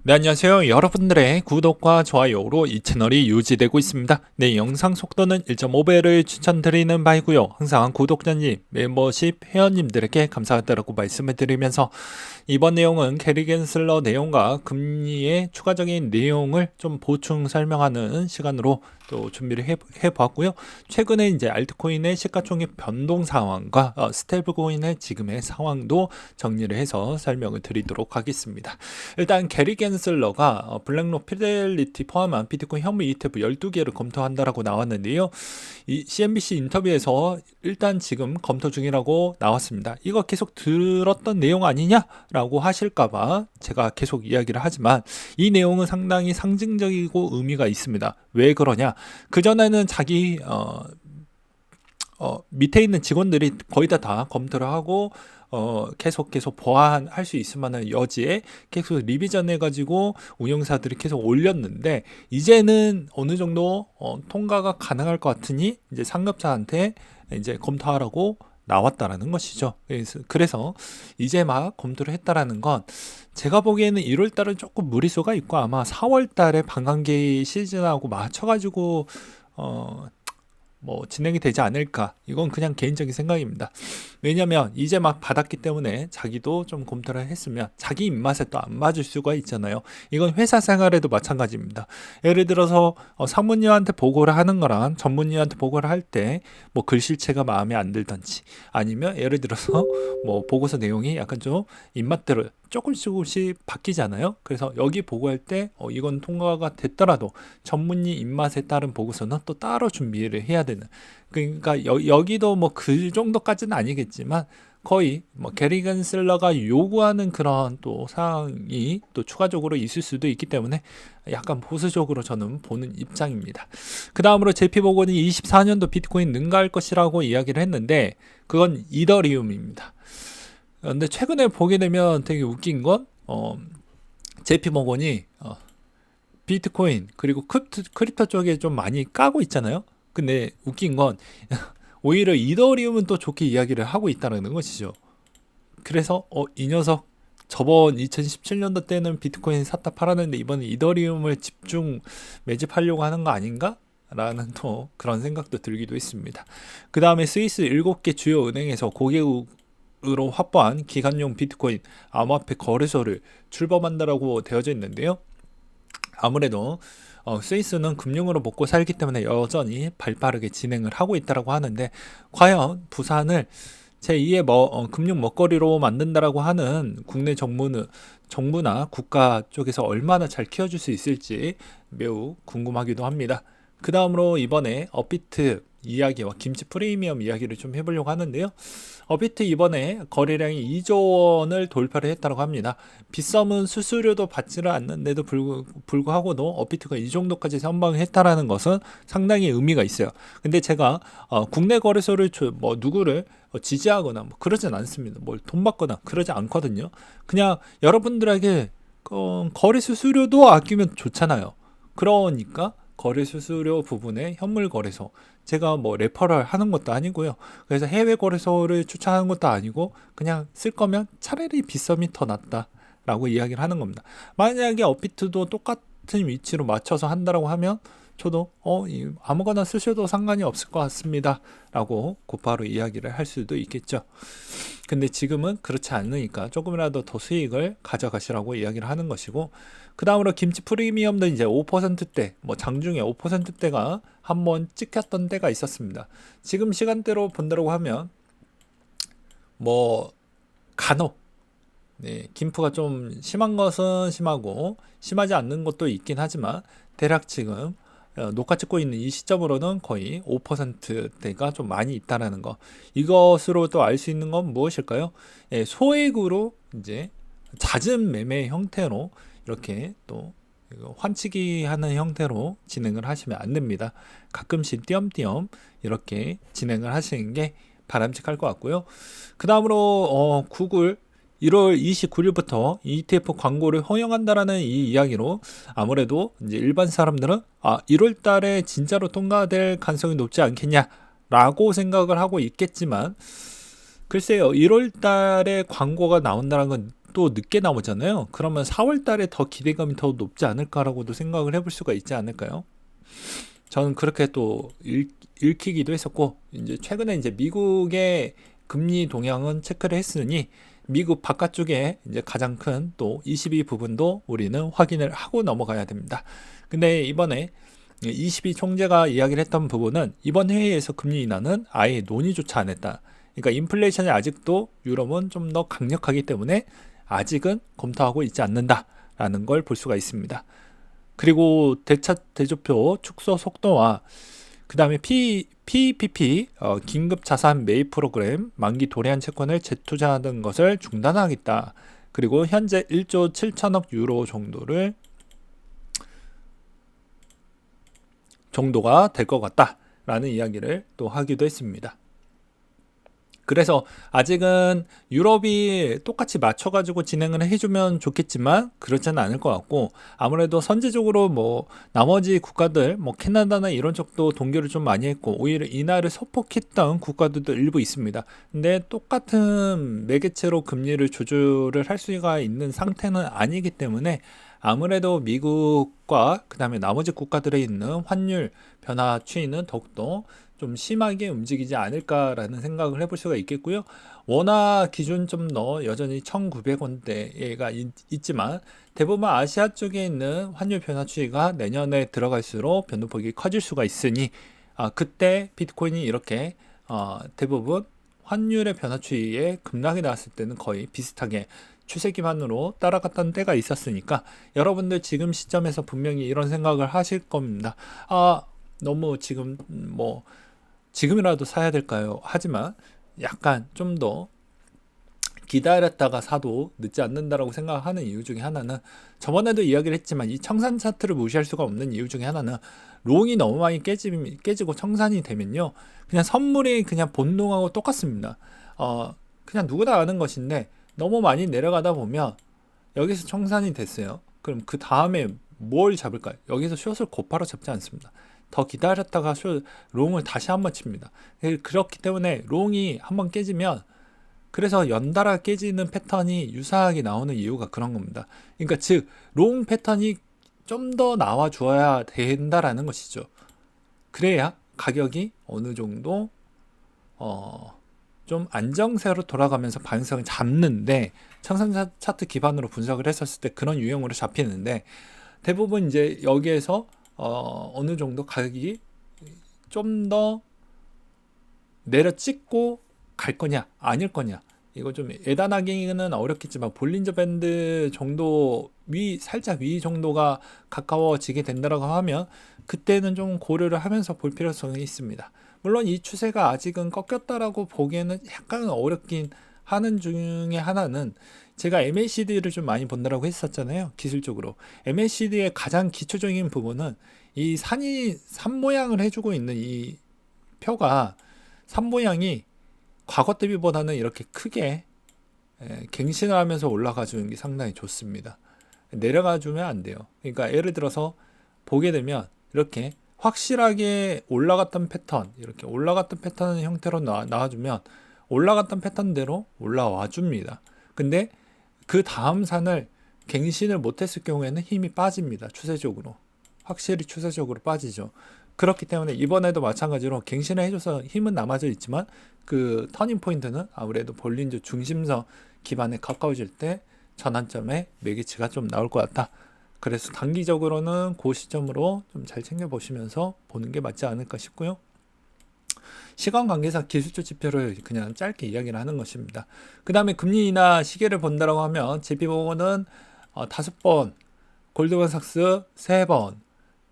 네, 안녕하세요. 여러분들의 구독과 좋아요로 이 채널이 유지되고 있습니다. 네, 영상 속도는 1.5배를 추천드리는 바이고요. 항상 구독자님, 멤버십 회원님들에게 감사하다고 말씀을 드리면서 이번 내용은 게리 겐슬러 내용과 금리의 추가적인 내용을 좀 보충 설명하는 시간으로 또 준비를 해보았고요. 최근에 이제 알트코인의 시가총액 변동 상황과 스테이블코인의 지금의 상황도 정리를 해서 설명을 드리도록 하겠습니다. 일단 게리 겐슬러가 블랙록 피델리티 포함한 비트코인 현물 ETF 12개를 검토한다라고 나왔는데요. 이 CNBC 인터뷰에서 일단 지금 검토 중이라고 나왔습니다. 이거 계속 들었던 내용 아니냐라고 하실까봐 제가 계속 이야기를 하지만 이 내용은 상당히 상징적이고 의미가 있습니다. 왜 그러냐? 그전에는 자기 밑에 있는 직원들이 거의 다 검토를 하고 계속 보완할 수 있을 만한 여지에 계속 리비전 해가지고 운영사들이 계속 올렸는데 이제는 어느 정도 통과가 가능할 것 같으니 이제 상급자한테 이제 검토하라고 나왔다라는 것이죠. 그래서 이제 막 검토를 했다라는 건 제가 보기에는 1월 달은 조금 무리수가 있고 아마 4월 달에 반감기 시즌하고 맞춰가지고 진행이 되지 않을까. 이건 그냥 개인적인 생각입니다. 왜냐면 이제 막 받았기 때문에 자기도 좀 검토를 했으면 자기 입맛에 또 안 맞을 수가 있잖아요. 이건 회사 생활에도 마찬가지입니다. 예를 들어서 상무님한테 보고를 하는 거랑 전무님한테 보고를 할 때 뭐 글씨체가 마음에 안 들던지 아니면 예를 들어서 뭐 보고서 내용이 약간 좀 입맛대로 조금씩 바뀌잖아요. 그래서 여기 보고할 때 이건 통과가 됐더라도 전문의 입맛에 따른 보고서는 또 따로 준비를 해야 되는. 그러니까 여기도 뭐 그 정도까지는 아니겠지만 거의 뭐 게리 겐슬러가 요구하는 그런 또 사항이 또 추가적으로 있을 수도 있기 때문에 약간 보수적으로 저는 보는 입장입니다. 그 다음으로 JP 모건이 24년도 비트코인 능가할 것이라고 이야기를 했는데 그건 이더리움입니다. 근데 최근에 보게 되면 되게 웃긴 건 JP 모건이 비트코인 그리고 크립토 쪽에 좀 많이 까고 있잖아요. 근데 웃긴 건 오히려 이더리움은 또 좋게 이야기를 하고 있다는 것이죠. 그래서 이 녀석 저번 2017년도 때는 비트코인 샀다 팔았는데 이번에 이더리움을 집중 매집하려고 하는 거 아닌가? 라는 또 그런 생각도 들기도 했습니다. 그 다음에 스위스 7개 주요 은행에서 고객으로 확보한 기간용 비트코인 암호화폐 거래소를 출범한다라고 되어져 있는데요. 아무래도 스위스는 금융으로 먹고 살기 때문에 여전히 발빠르게 진행을 하고 있다고 하는데 과연 부산을 제2의 금융 먹거리로 만든다라고 하는 국내 정부나 국가 쪽에서 얼마나 잘 키워줄 수 있을지 매우 궁금하기도 합니다. 그 다음으로 이번에 업비트 이야기와 김치 프리미엄 이야기를 좀 해보려고 하는데요. 업비트 이번에 거래량이 2조 원을 돌파를 했다고 합니다. 빗썸은 수수료도 받지를 않는데도 불구하고도 업비트가 이 정도까지 선방을 했다라는 것은 상당히 의미가 있어요. 근데 제가 국내 거래소를 누구를 지지하거나 그러진 않습니다. 뭘 돈 받거나 그러지 않거든요. 그냥 여러분들에게 거래 수수료도 아끼면 좋잖아요. 그러니까 거래 수수료 부분에 현물 거래소 제가 레퍼럴 하는 것도 아니고요. 그래서 해외 거래소를 추천하는 것도 아니고 그냥 쓸 거면 차라리 빗썸이 더 낫다라고 이야기를 하는 겁니다. 만약에 업비트도 똑같은 위치로 맞춰서 한다라고 하면 저도 아무거나 쓰셔도 상관이 없을 것 같습니다 라고 곧바로 이야기를 할 수도 있겠죠. 근데 지금은 그렇지 않으니까 조금이라도 더 수익을 가져가시라고 이야기를 하는 것이고, 그 다음으로 김치 프리미엄도 이제 5%대 장중에 5%대가 한번 찍혔던 때가 있었습니다. 지금 시간대로 본다고 하면 간혹 김프가 좀 심한 것은 심하고 심하지 않는 것도 있긴 하지만 대략 지금 녹화 찍고 있는 이 시점으로는 거의 5%대가 좀 많이 있다라는 거. 이것으로 또 알 수 있는 건 무엇일까요? 소액으로 이제 잦은 매매 형태로 이렇게 또 환치기 하는 형태로 진행을 하시면 안 됩니다. 가끔씩 띄엄띄엄 이렇게 진행을 하시는 게 바람직할 것 같고요. 그 다음으로 구글 1월 29일부터 ETF 광고를 허용한다라는 이 이야기로 아무래도 이제 일반 사람들은 1월 달에 진짜로 통과될 가능성이 높지 않겠냐라고 생각을 하고 있겠지만 글쎄요, 1월 달에 광고가 나온다는 건 또 늦게 나오잖아요. 그러면 4월 달에 더 기대감이 더 높지 않을까라고도 생각을 해볼 수가 있지 않을까요? 저는 그렇게 또 읽히기도 했었고, 이제 최근에 이제 미국의 금리 동향은 체크를 했으니 미국 바깥쪽에 이제 가장 큰 또 22 부분도 우리는 확인을 하고 넘어가야 됩니다. 근데 이번에 22 총재가 이야기를 했던 부분은 이번 회의에서 금리 인하는 아예 논의조차 안 했다. 그러니까 인플레이션이 아직도 유럽은 좀 더 강력하기 때문에 아직은 검토하고 있지 않는다라는 걸 볼 수가 있습니다. 그리고 대조표 축소 속도와 그 다음에 PPP 긴급 자산 매입 프로그램 만기 도래한 채권을 재투자하는 것을 중단하겠다. 그리고 현재 1조 7천억 유로 정도가 될 것 같다라는 이야기를 또 하기도 했습니다. 그래서 아직은 유럽이 똑같이 맞춰가지고 진행을 해주면 좋겠지만 그렇지는 않을 것 같고, 아무래도 선제적으로 뭐 나머지 국가들 뭐 캐나다나 이런 쪽도 동결을 좀 많이 했고 오히려 인하를 소폭했던 국가들도 일부 있습니다. 근데 똑같은 매개체로 금리를 조절을 할 수가 있는 상태는 아니기 때문에 아무래도 미국과 그 다음에 나머지 국가들에 있는 환율 변화 추이는 더욱더 좀 심하게 움직이지 않을까라는 생각을 해볼 수가 있겠고요. 원화 기준점도 여전히 1,900원대가 있지만 대부분 아시아 쪽에 있는 환율 변화 추이가 내년에 들어갈수록 변동폭이 커질 수가 있으니 그때 비트코인이 이렇게 대부분 환율의 변화 추이에 급락이 나왔을 때는 거의 비슷하게 추세 기반으로 따라갔던 때가 있었으니까 여러분들 지금 시점에서 분명히 이런 생각을 하실 겁니다. 너무 지금 지금이라도 사야 될까요? 하지만 약간 좀 더 기다렸다가 사도 늦지 않는다라고 생각하는 이유 중에 하나는, 저번에도 이야기를 했지만 이 청산 차트를 무시할 수가 없는 이유 중에 하나는 롱이 너무 많이 깨지고 청산이 되면요, 그냥 선물이 그냥 본능하고 똑같습니다. 그냥 누구나 아는 것인데 너무 많이 내려가다 보면 여기서 청산이 됐어요. 그럼 그 다음에 뭘 잡을까요? 여기서 숏을 곧바로 잡지 않습니다. 더 기다렸다가 롱을 다시 한번 칩니다. 그렇기 때문에 롱이 한번 깨지면, 그래서 연달아 깨지는 패턴이 유사하게 나오는 이유가 그런 겁니다. 그러니까 즉 롱 패턴이 좀 더 나와 주어야 된다라는 것이죠. 그래야 가격이 어느 정도 좀 안정세로 돌아가면서 반성을 잡는데, 청산 차트 기반으로 분석을 했었을 때 그런 유형으로 잡히는데, 대부분 이제 여기에서 어느 정도 가격이 좀 더 내려찍고 갈 거냐 아닐 거냐, 이거 좀 예단하기는 어렵겠지만 볼린저 밴드 정도 살짝 위 정도가 가까워지게 된다고 하면 그때는 좀 고려를 하면서 볼 필요성이 있습니다. 물론 이 추세가 아직은 꺾였다라고 보기에는 약간 어렵긴 하는 중에 하나는, 제가 MACD를 좀 많이 본다라고 했었잖아요. 기술적으로 MACD의 가장 기초적인 부분은 이 산 모양을 해주고 있는 이 표가, 산 모양이 과거 대비보다는 이렇게 크게 갱신을 하면서 올라가 주는 게 상당히 좋습니다. 내려가 주면 안 돼요. 그러니까 예를 들어서 보게 되면 이렇게 확실하게 올라갔던 패턴, 이렇게 올라갔던 패턴 형태로 나와주면 올라갔던 패턴대로 올라와 줍니다. 근데 그 다음 산을 갱신을 못했을 경우에는 힘이 빠집니다. 추세적으로. 확실히 추세적으로 빠지죠. 그렇기 때문에 이번에도 마찬가지로 갱신을 해줘서 힘은 남아져 있지만 그 터닝 포인트는 아무래도 볼린저 중심선 기반에 가까워질 때 전환점에 매기치가 좀 나올 것 같다. 그래서 단기적으로는 그 시점으로 좀 잘 챙겨보시면서 보는 게 맞지 않을까 싶고요. 시간 관계상 기술적 지표를 그냥 짧게 이야기를 하는 것입니다. 그 다음에 금리 인하 시계를 본다라고 하면 JP모건은 5번, 골드만삭스 3번,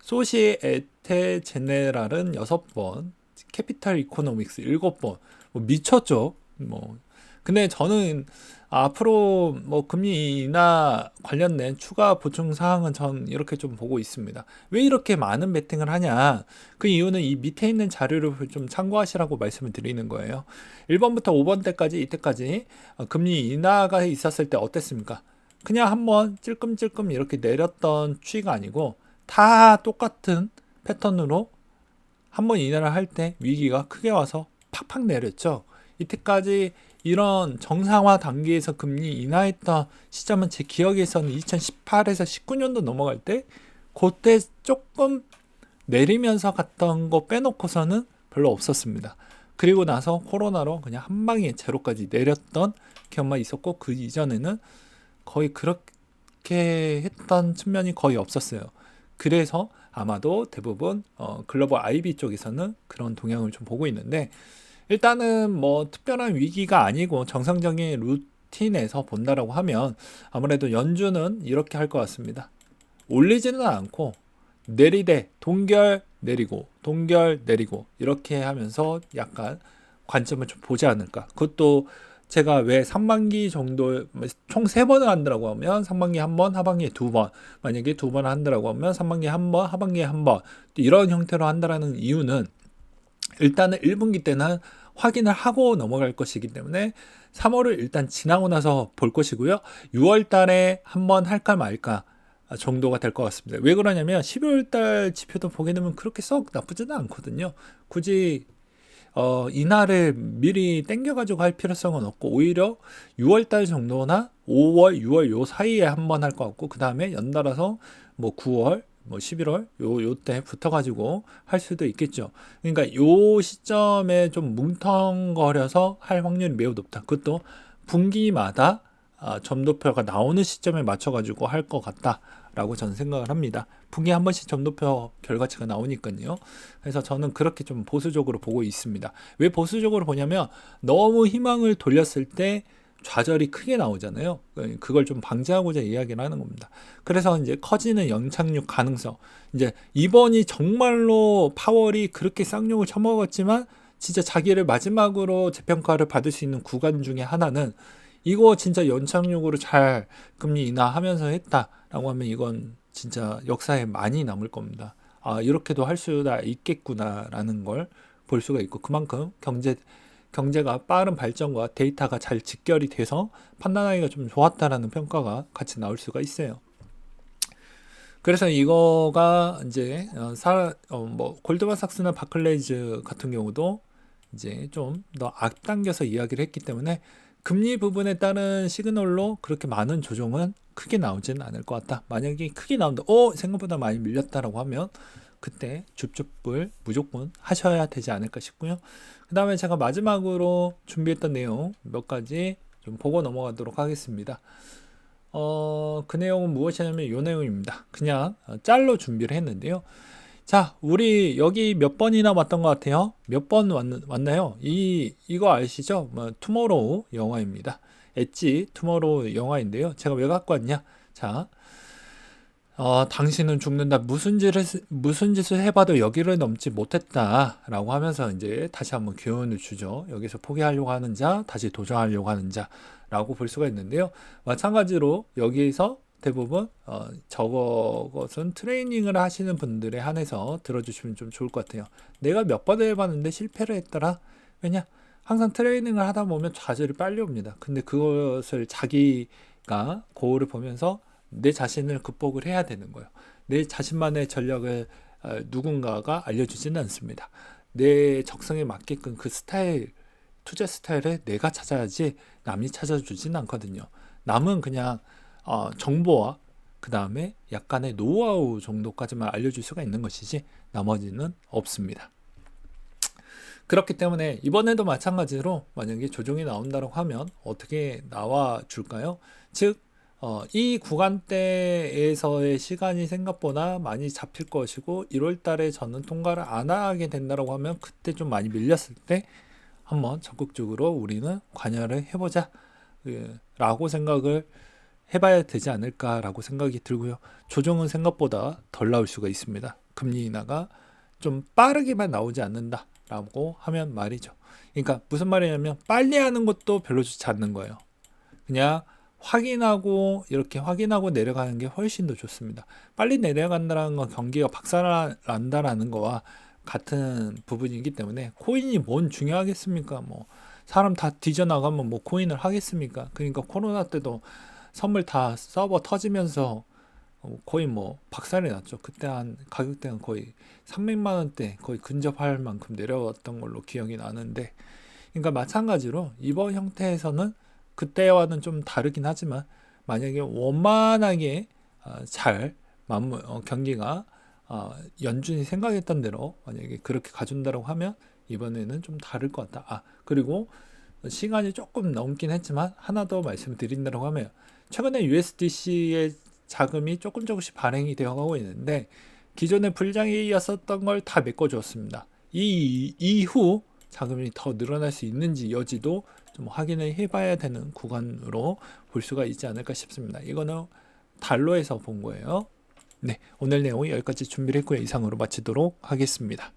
소시에테 제네랄은 6번, 캐피탈 이코노믹스 7번. 미쳤죠. 근데 저는 앞으로 금리 인하 관련된 추가 보충 사항은 전 이렇게 좀 보고 있습니다. 왜 이렇게 많은 베팅을 하냐? 그 이유는 이 밑에 있는 자료를 좀 참고하시라고 말씀을 드리는 거예요. 1번부터 5번 때까지, 이때까지 금리 인하가 있었을 때 어땠습니까? 그냥 한번 찔끔찔끔 이렇게 내렸던 추이가 아니고 다 똑같은 패턴으로 한번 인하를 할 때 위기가 크게 와서 팍팍 내렸죠. 이때까지 이런 정상화 단계에서 금리 인하했던 시점은 제 기억에서는 2018에서 19년도 넘어갈 때 그때 조금 내리면서 갔던 거 빼놓고서는 별로 없었습니다. 그리고 나서 코로나로 그냥 한 방에 제로까지 내렸던 기억만 있었고, 그 이전에는 거의 그렇게 했던 측면이 거의 없었어요. 그래서 아마도 대부분 글로벌 IB 쪽에서는 그런 동향을 좀 보고 있는데, 일단은 뭐 특별한 위기가 아니고 정상적인 루틴에서 본다라고 하면 아무래도 연준은 이렇게 할 것 같습니다. 올리지는 않고 내리되 동결 내리고 동결 내리고 이렇게 하면서 약간 관점을 좀 보지 않을까. 그것도 제가 왜 상반기 정도 총 3번을 한다고 하면 상반기에 한 번, 하반기에 2번, 만약에 2번 한다고 하면 상반기에 한 번, 하반기에 한 번, 이런 형태로 한다라는 이유는 일단은 1분기 때는 확인을 하고 넘어갈 것이기 때문에 3월을 일단 지나고 나서 볼 것이고요. 6월 달에 한번 할까 말까 정도가 될 것 같습니다. 왜 그러냐면 12월 달 지표도 보게 되면 그렇게 썩 나쁘지는 않거든요. 굳이 인하를 미리 땡겨가지고 할 필요성은 없고, 오히려 6월 달 정도나 5월, 6월 요 사이에 한번 할 것 같고, 그 다음에 연달아서 뭐 9월, 뭐 11월 요때 붙어가지고 할 수도 있겠죠. 그러니까 요 시점에 좀 뭉텅거려서 할 확률이 매우 높다. 그것도 분기마다 점도표가 나오는 시점에 맞춰가지고 할 것 같다라고 저는 생각을 합니다. 분기에 한 번씩 점도표 결과치가 나오니까요. 그래서 저는 그렇게 좀 보수적으로 보고 있습니다. 왜 보수적으로 보냐면 너무 희망을 돌렸을 때 좌절이 크게 나오잖아요. 그걸 좀 방지하고자 이야기를 하는 겁니다. 그래서 이제 커지는 연착륙 가능성. 이제 이번이 정말로 파월이 그렇게 쌍욕을 쳐먹었지만 진짜 자기를 마지막으로 재평가를 받을 수 있는 구간 중에 하나는 이거 진짜 연착륙으로 잘 금리 인하하면서 했다라고 하면 이건 진짜 역사에 많이 남을 겁니다. 아, 이렇게도 할 수가 있겠구나라는 걸 볼 수가 있고, 그만큼 경제가 빠른 발전과 데이터가 잘 직결이 돼서 판단하기가 좀 좋았다라는 평가가 같이 나올 수가 있어요. 그래서 이거가 이제 뭐 골드만삭스나 바클레이즈 같은 경우도 이제 좀 더 앞당겨서 이야기를 했기 때문에 금리 부분에 따른 시그널로 그렇게 많은 조정은 크게 나오지는 않을 것 같다. 만약에 크게 나온다, 생각보다 많이 밀렸다라고 하면 그때 줍줍을 무조건 하셔야 되지 않을까 싶고요. 그 다음에 제가 마지막으로 준비했던 내용 몇 가지 좀 보고 넘어가도록 하겠습니다. 그 내용은 무엇이냐면 이 내용입니다. 그냥 짤로 준비를 했는데요. 자, 우리 여기 몇 번이나 왔던 것 같아요? 몇 번 왔나요? 이거 아시죠? 투모로우 영화입니다. 엣지 투모로우 영화인데요. 제가 왜 갖고 왔냐? 자, 당신은 죽는다. 무슨 짓을 해봐도 여기를 넘지 못했다라고 하면서 이제 다시 한번 교훈을 주죠. 여기서 포기하려고 하는 자, 다시 도전하려고 하는 자라고 볼 수가 있는데요. 마찬가지로 여기에서 대부분 저것은 트레이닝을 하시는 분들에 한해서 들어주시면 좀 좋을 것 같아요. 내가 몇 번을 해봤는데 실패를 했더라. 왜냐? 항상 트레이닝을 하다 보면 좌절이 빨리 옵니다. 근데 그것을 자기가 거울을 보면서 내 자신을 극복을 해야 되는 거예요. 내 자신만의 전략을 누군가가 알려주지는 않습니다. 내 적성에 맞게끔 그 스타일, 투자 스타일을 내가 찾아야지 남이 찾아주지는 않거든요. 남은 그냥 정보와 그 다음에 약간의 노하우 정도까지만 알려줄 수가 있는 것이지 나머지는 없습니다. 그렇기 때문에 이번에도 마찬가지로 만약에 조정이 나온다고 하면 어떻게 나와 줄까요? 즉 이 구간대에서의 시간이 생각보다 많이 잡힐 것이고 1월 달에 저는 통과를 안 하게 된다고 하면 그때 좀 많이 밀렸을 때 한번 적극적으로 우리는 관여를 해보자 라고 생각을 해봐야 되지 않을까라고 생각이 들고요. 조정은 생각보다 덜 나올 수가 있습니다. 금리 인하가 좀 빠르게만 나오지 않는다라고 하면 말이죠. 그러니까 무슨 말이냐면 빨리 하는 것도 별로 좋지 않는 거예요. 그냥 확인하고 이렇게 확인하고 내려가는 게 훨씬 더 좋습니다. 빨리 내려간다는 건 경기가 박살난다라는 거와 같은 부분이기 때문에 코인이 뭔 중요하겠습니까? 뭐 사람 다 뒤져나가면 뭐 코인을 하겠습니까? 그러니까 코로나 때도 선물 다 서버 터지면서 코인 뭐 박살이 났죠. 그때 한 가격대가 거의 300만 원대 거의 근접할 만큼 내려왔던 걸로 기억이 나는데, 그러니까 마찬가지로 이번 형태에서는 그때와는 좀 다르긴 하지만 만약에 원만하게 잘 경기가 연준이 생각했던 대로 만약에 그렇게 가준다고 하면 이번에는 좀 다를 것 같다. 그리고 시간이 조금 넘긴 했지만 하나 더 말씀드린다고 하면 최근에 USDC의 자금이 조금씩 발행이 되어 가고 있는데 기존의 불장이었었던 걸 다 메꿔주었습니다. 이 이후 자금이 더 늘어날 수 있는지 여지도 좀 확인을 해봐야 되는 구간으로 볼 수가 있지 않을까 싶습니다. 이거는 달러에서 본 거예요. 네, 오늘 내용 여기까지 준비를 했고요. 이상으로 마치도록 하겠습니다.